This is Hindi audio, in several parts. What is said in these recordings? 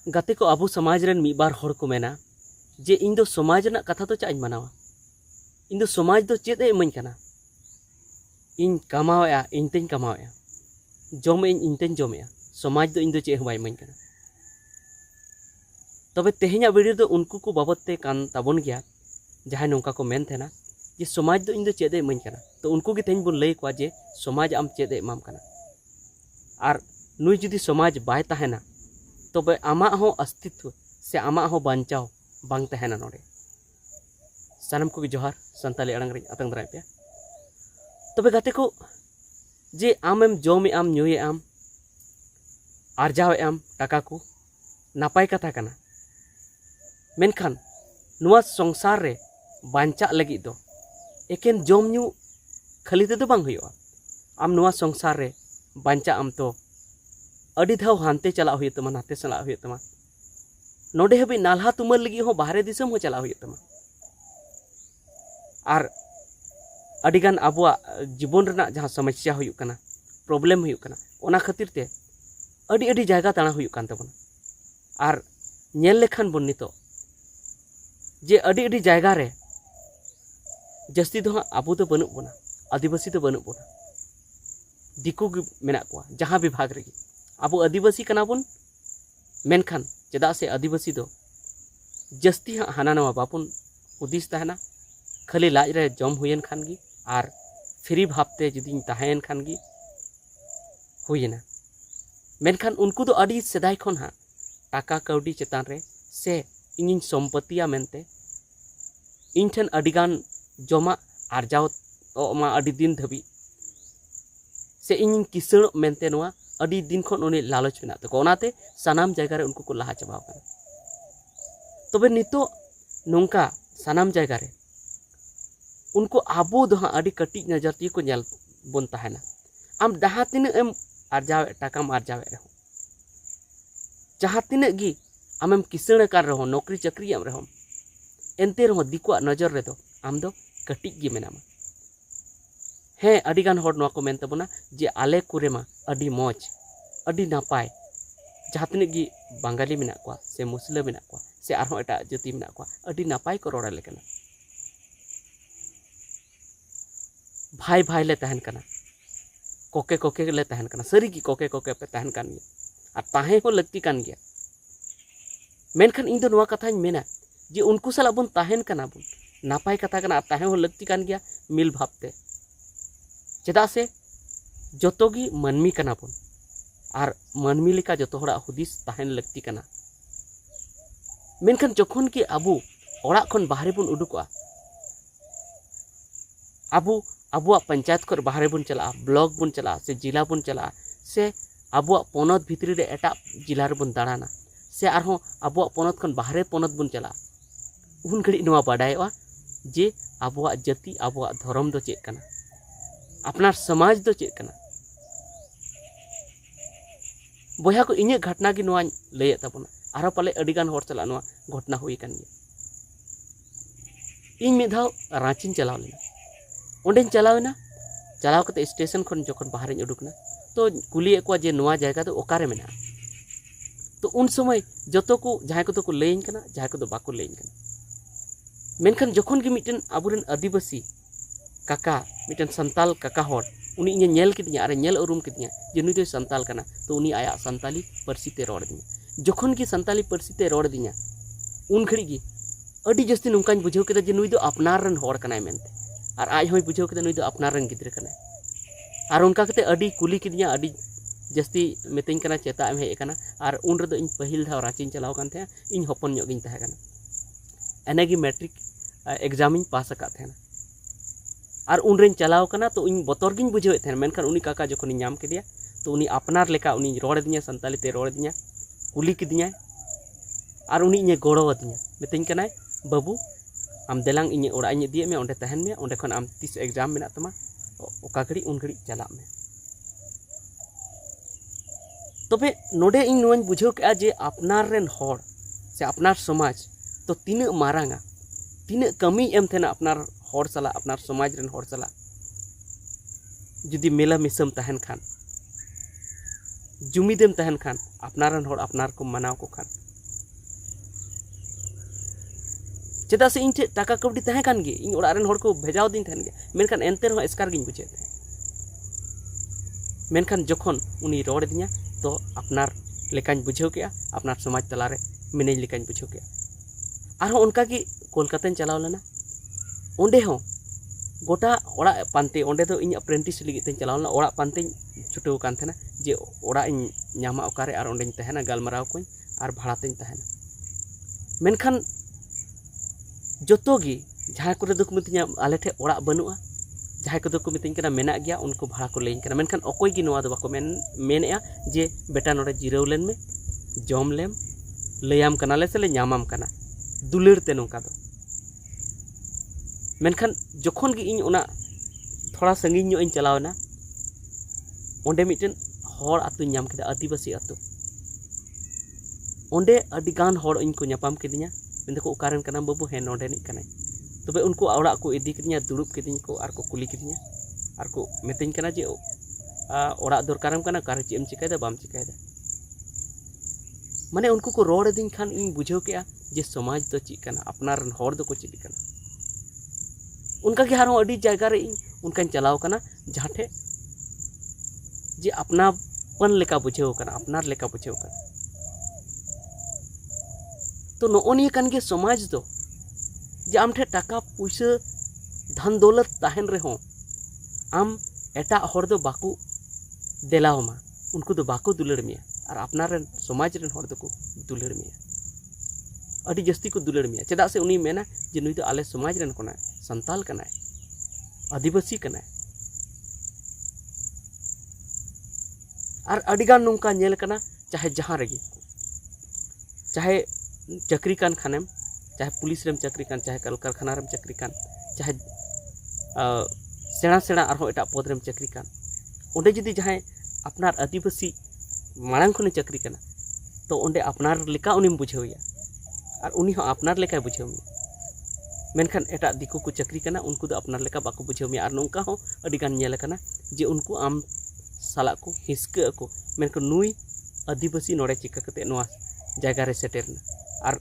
गाते को आबो समाज रेन मी बार हर को मेना जे इन दो समाज ना कथा तो चा मनावा इन दो समाज दो चेद इमाኝ कना इन कमावेआ इन तें कमावेआ जमे इन तें जमेआ समाज दो इन दो चेद बाय इमाኝ कना तबे तेहेኛ वीडियो दो उनको को बाबत ते कान ताबन गया जहां नौका को मेन थे ना जे समाज दो इन दो चेद इमाኝ कना तो उनको की तें बोन लई को जे समाज आम चेद इमाम कना और नुई जुदी समाज बाय ताहेना तबे आमा हो अस्तित्व से आमा हो बांचाव बांग तहना नोडे सानम को जोहार संताली अड़ंग रे अतंग दराय पे तबे गाते को जे आमेम जोमे आम न्यूए आम आरजावे आम टाका को नापाय कथा कना मेनखान नुआ संसार रे बांचा लगी दो एकेन जोम न्यू खाली ते दो बांग हुयो आम नुआ संसार रे बांचा आम तो अड़ी धाव हानते चला हुई तमा नाते चला हुई तमा नोडे हबी नालहा तुमर लगी हो बाहरे दिसम हो चला हुई तमा और अड़ीगान आबुआ जीवन रना जहाँ समस्या हुई कना प्रॉब्लम हुई कना ओना खातिर ते अड़ी अड़ी जायगा ताना हुई कान तबना और नेल लेखान बन नितो जे अड़ी अड़ी जायगा रे जस्ती दो आबू तो बनू बना आदिवासी तो बनू बना दिकू मेना को जहाँ भी भाग रही आबो आदिवासी कना बन मेनखान चेदा से आदिवासी दो जस्ती हाना नवा बापुन उदिस तहना खाली लाज रे जम हुयन खान गी और फ्री भावते जुदी तहन खान गी हुयना मेनखान उनको दो अड़ी सेदाय खन हा टाका कौडी चेतान रे से इन सम्पत्तिया मेनते इन ठन अड़ीगान जमा आरजाव मा अड़ी दिन धबी से इन किसण मेनते नवा अड़ी दिन खन उन्हें लालच में तक ओनाते सानाम जगह रे उनको को लहा चबाव कना तबे नितो नोंका सानाम जगह रे उनको आबो दो अड़ी कटी नजर ती को नेल बोन तहना आम जहाँ तीन एम आरजावे टाकाम आरजावे रहो जहाँ तीन गी आमेम किसण कर रहो नौकरी चाकरी आम रहो एनते रहो दिकुआ नजर रे दो आम दो कटी गी मेनामा हें अड़ीगान होड़ नवा को मेन तबना जे आले कुरे मा अड़ी मौज अड़ी नापाय जहाँ तीन गी बांगाली मेना को से मुसला मेना को से आरहों एटा जाति मेना को अड़ी नापाय को रोड़ा लेकना भाई भाई ले तहन कना कोके कोके ले तहन कना सरी की कोके कोके पे तहन कान गया और ताहे हो लगती कान गया मेनखान इन दो नवा कथा मेना जे उनको सला बन तहन कना बन नापाय कथा कना ताहे हो लगती कान गया मिल भावते चेदा से जोतोगी मनमी कना बन और मनमी लेका जोतो हड़ा हुदिस तहन लगती कना मेनखान जखन कि आबू ओड़ा खन बाहरे बन उडुकआ आबू आबुआ पंचायत कर बाहरे बन चला ब्लॉक बन चला से जिला बन चला से आबुआ पनत भितरी रे एटा जिला रे बन दाड़ाना से आरहों आबुआ पनत खन बाहरे पनत बन चला उन घड़ी नवा बाडायवा जे आबुआ जाति आबुआ धर्म दो चेक कना अपनार समाज दो चेक कना बोया को इnye घटना की नवा लय तबना आरो पाले अड़ीगान होड़ चला नवा घटना हुई कान गया इन मिधाव रांची चलाव लेना ओंडेन चलावना चलाव कते स्टेशन खन जखन बाहर उडुकना तो कुलिए को जे नवा जगह तो ओकारे मेना तो उन समय जतो को जहां को तो को लेइन कना जहां को तो बाको लेइन कना मेनखान जखन की मिटन आबुरेन आदिवासी काका मिटन संताल काका होड़ उनी इnye नेल किदिया अरे नेल उरुम किदिया जे नुई दो संताल कना तो उनी आया संताली परसी ते रोड़ दिया जखन की संताली परसी ते रोड़ दिया उन घड़ी की अड़ी जस्ती नुकान बुझाव केदा जे नुई दो अपनार रन होड़ कनाय मेनते और आज होई बुझाव केदा नुई दो अपनार रन गिद्र कनाय और उनका कते अड़ी कुली किदिया अड़ी जस्ती मितिन कना चेता एम हेज कना और उन रे दो इन पहिल धाव रांची चलाव कान थे इन हपन ᱧᱚᱜ गिन तहे कना एनेगी मैट्रिक एग्जाम इन पास अकात थे और उन रेन चलाव कना तो इन बतर गिन बुझाव थे मेनखान उनी काका जखन इन नाम केदिया तो उनी अपनार लेका उनी रोड़ दिया संताली ते रोड़ दिया कुली किदिया और उनी इnye गोड़ो दिया मितिन कनाय बाबू आम देलांग इnye ओड़ा इnye दिए में ओंडे तहन में ओंडे खन आम तीस एग्जाम मेना तमा ओका घड़ी उन घड़ी चला में तबे नोडे इन नोन बुझाव के जे अपनार रेन होड़ से अपनार समाज तो तीन मारांगा तीन कमी एम थे अपनार होड़ सला अपनार समाज रेन होड़ सला जुदी मेला मिसम तहन खान जुमीदेम तहन खान अपनार रेन होड़ अपनार को मनाव को खान चेदा से इन ठे टाका कवडी तहे कान गे इन ओड़ा रेन हर को भेजाव दिन तहन गे मेनखान एनते रहो एस्कार गिन बुझे थे मेनखान जखन उनी रोड दिया तो अपनार लेकान बुझेव के अपनार समाज तलारे मिनेज लेकान बुझेव के आरो उनका की कोलकाता चलाव लेना ओंडे हो गोटा ओड़ा पानते ओंडे दो इन अप्रेंटिस लगी ते चलाव लेना ओड़ा पानते छुटेव कान थेना जे ओड़ा इन ᱧᱟᱢᱟ ओकारे आर ओंडे तहना गालमराव को आर भाड़ाते तहना मेनखान जोतोगी जहाँ को दो मितिया आले ठे ओड़ा बनुआ जहाँ को दो को मितिन कना मेना गया उनको भाड़ा को लेन कना मेनखान अकोय गी नोआ दो बाको मेनेआ जे बेटा नोडे जिराव लेन में जम लेम लयाम कना ले से ले ᱧᱟᱢᱟᱢ कना दुलर ते नोका दो मेनखान जखन गी इन ओना थोड़ा संगीन ᱧᱚᱜ ᱤᱧ चलावना ओंडे मिटन हर आतु ᱧᱟᱢ केदा आदिवासी आतु ओंडे अडिगान हर इनको ᱧᱟᱯᱟᱢ केदिया मेन को उकारन कना बाबू हे नोडे नि कना तबे उनको ओड़ा को इदी केदिया दुड़ुब केदिन को आर को कुली केदिया आर को मेतिन कना जे ओड़ा दरकारम कना कार चेम चिकायदा बाम चिकायदा माने उनको को रोड दिन खान इन बुझेव के जे समाज तो ची कना अपनार हर दो को चिदी कना उनका के हारो अडी जायगा रे उनका चलाव कना जहाँ ठे जे अपनापन लेका बुझेव कना अपनार लेका बुझेव कना तो नोनिया कान के समाज दो जे आम ठे टाका पुइसा धन दौलत ताहन रे हो आम एटा हर दो बाकू देलावमा उनको दो बाकू दुलड़ मिया और अपनार समाज रेन हर दो को दुलड़ मिया अडी जस्ती को दुलड़ मिया चेदा से उनी मेना जे नुई दो आले समाज रेन कोना संताल कनाय आदिवासी कनाय और अडिगान नोंका नेल कना चाहे जहाँ रेगी चाहे चक्री कान खानेम चाहे पुलिस रेम चक्री कान चाहे कल कारखाना रेम चक्री कान चाहे सेना सेना आरो एटा पद रेम चक्री कान ओंडे जदि जहाँ अपनार आदिवासी मांग खने चक्री काना तो ओंडे अपनार लेका उनिम बुझेवया और उनी हो अपनार लेका बुझेव मे मेनखान एटा दिकु को चक्री काना उनको दो अपनार लेका बाको बुझेव मे और नोंका हो अडिगान नेल काना जे उनको आम साला को हिसका को मेनखान नुई आदिवासी नोड़े चिका कते नोआ जायगा रे सेटेरना और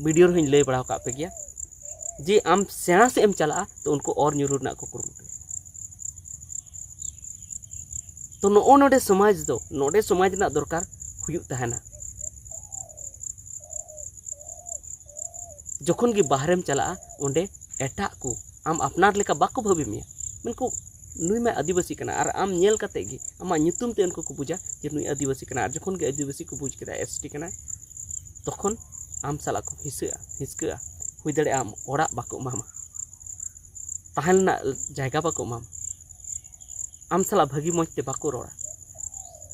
वीडियो रही लय बड़ा का पे गया जे आम सेना से एम चला तो उनको और ᱧᱩᱨᱩ को कुरुमुटु तो नोडे समाज दो नोडे समाज ना दरकार हुयुग तहना जखन गी बाहरेम चला ओंडे एटा को आम अपनार लेका बाको भाबी मिया मेनको नुई में आदिवासी कना और आम नेल कते गी आमा ᱧᱩᱛᱩᱢ ते उनको को बुझा जे नुई आदिवासी कना और जखन गे आदिवासी को बुझ केदा एसटी कना तखन आम साला को हिसका हुई दड़े आम ओड़ा बाको मामा तहलना जायगा बाको मामा आम साला भागी मजते बाको रोड़ा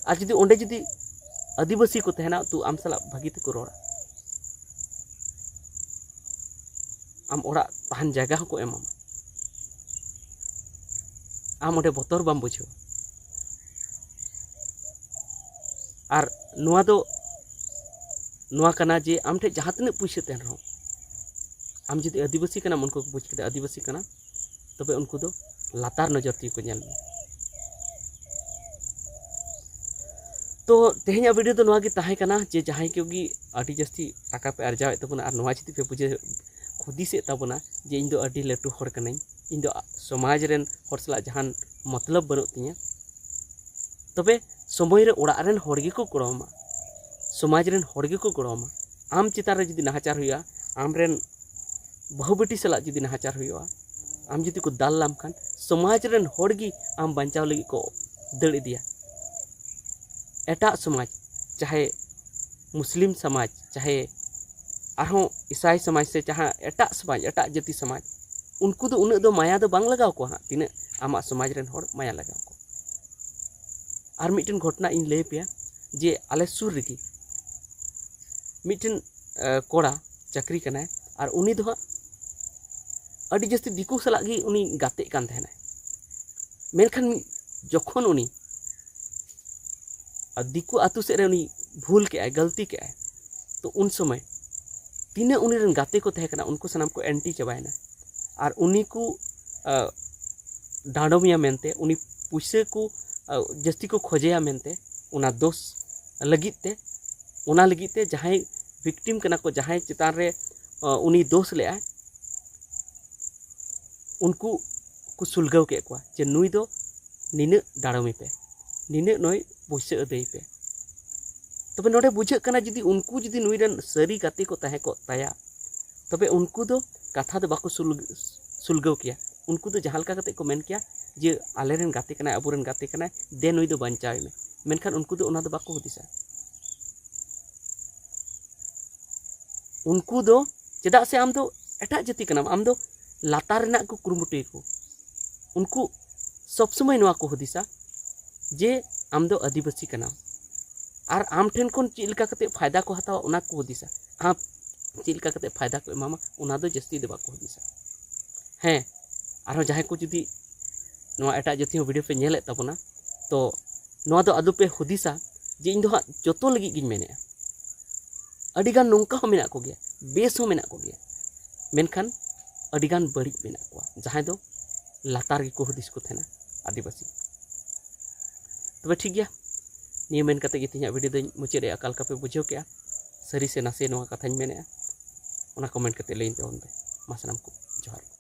और जुदी ओंडे जुदी आदिवासी को तहना तो आम साला भागी ते को रोड़ा आम ओड़ा तहन जायगा को एमा आम ओंडे बतर बाम बुझेव और नुआ दो नुआ कना जे आम ठे जहाँ तक पैसा तहन रहो आम जुदी आदिवासी कना उनको बुझ के आदिवासी कना तबे उनको दो लातार नजर ती को नेल में तो तेहኛ वीडियो तो नुआ गे ताहे कना जे जहाँ क्योंकि अडी जस्ती टाका पे अर्जावे तबना और नुआ जुदी पे बुझे खुदिसे तबना जे इन दो अडी लटू हर कनाई इन दो समाज रेन हर सला जहान मतलब बनु तिया तबे समय रे ओड़ा रेन हर गे को गड़ोमा समाज रेन हर गे को गड़ोमा आम चितार रे जुदी नाहाचार हुआ आम रेन बहु बेटी सला जुदी नाहाचार हुआ आम जुदी को दाल लाम खान समाज रेन हर गे आम बंचाव लगी को दड़ इदिया एटा समाज चाहे मुस्लिम समाज चाहे आरों ईसाई समाज से जहाँ एटा समाज एटा जाति समाज उनको दो उन्हें दो माया दो बांग लगाव को हाँ तीन आमा समाज रेन हर माया लगाव को और मिटन घटना इन लय पे जे आले सुर रेगी मिटन कोड़ा चाकरी कनाय और उनी दो हाँ अड़ी जस्ती दिकू सला गी उनी गाते कान तहना मेनखान जखन उनी दिकू आतु से रे उनी भूल के आए गलती के आए तो उन समय तीन उनी रन गाते को तहे कना उनको सनाम को एंटी चबायना और उनी को डांडोमिया मेनते उनी पुइसे को जस्ती को खोजेया मेनते उना दोष लगित ते जहाँ विक्टिम कना को जहाँ चितान रे उनी दोष ले उनको को सुलगाव के को जे नुई दो निने दाड़मी पे निने नय पैसा अदय पे तबे नोडे बुझे कना जुदी उनको जुदी नुई रन सारी गाते को ताहे को ताया तबे उनको दो कथा दो बाको सुलगाव किया उनको दो जहां लका कते को मेन किया जे आलेरन गाते कना अबुरन गाते कना दे नुई दो बंचावे में मेनखान उनको दो ओना दो बाको हुदिसा उनको दो चेदा से आम दो एटा जाति कना आम दो लातार रना को कुरुमुटुय को उनको सब समय नवा को हुदिसा जे आम दो आदिवासी कना और आम ठेन कोन चिलका कते फायदा को हतावा उना को हुदिसा आप चिलका कते फायदा को एमामा उना दो जस्ती दो बाको हुदिसा हैं आरो जहां को जुदी नवा एटा जाति वीडियो पे नेले ताबोना तो नवा दो अदो पे हुदिसा जे इन दो हा जतो लगी गिन मेने अडिगान नोंका हो मेना को गया बेस हो मेना को गया मेनखान अडिगान बड़ी मेना को जहां दो लातार की को हुदिस को थेना आदिवासी तबे ठीक गया निये मेन कते गे तिया वीडियो दो मुचे रे अकाल का पे बुझेव के सरी से नासे नवा कथाñ मेने ओना कमेंट कते लेइन ते ओन पे मासनाम को जोहार।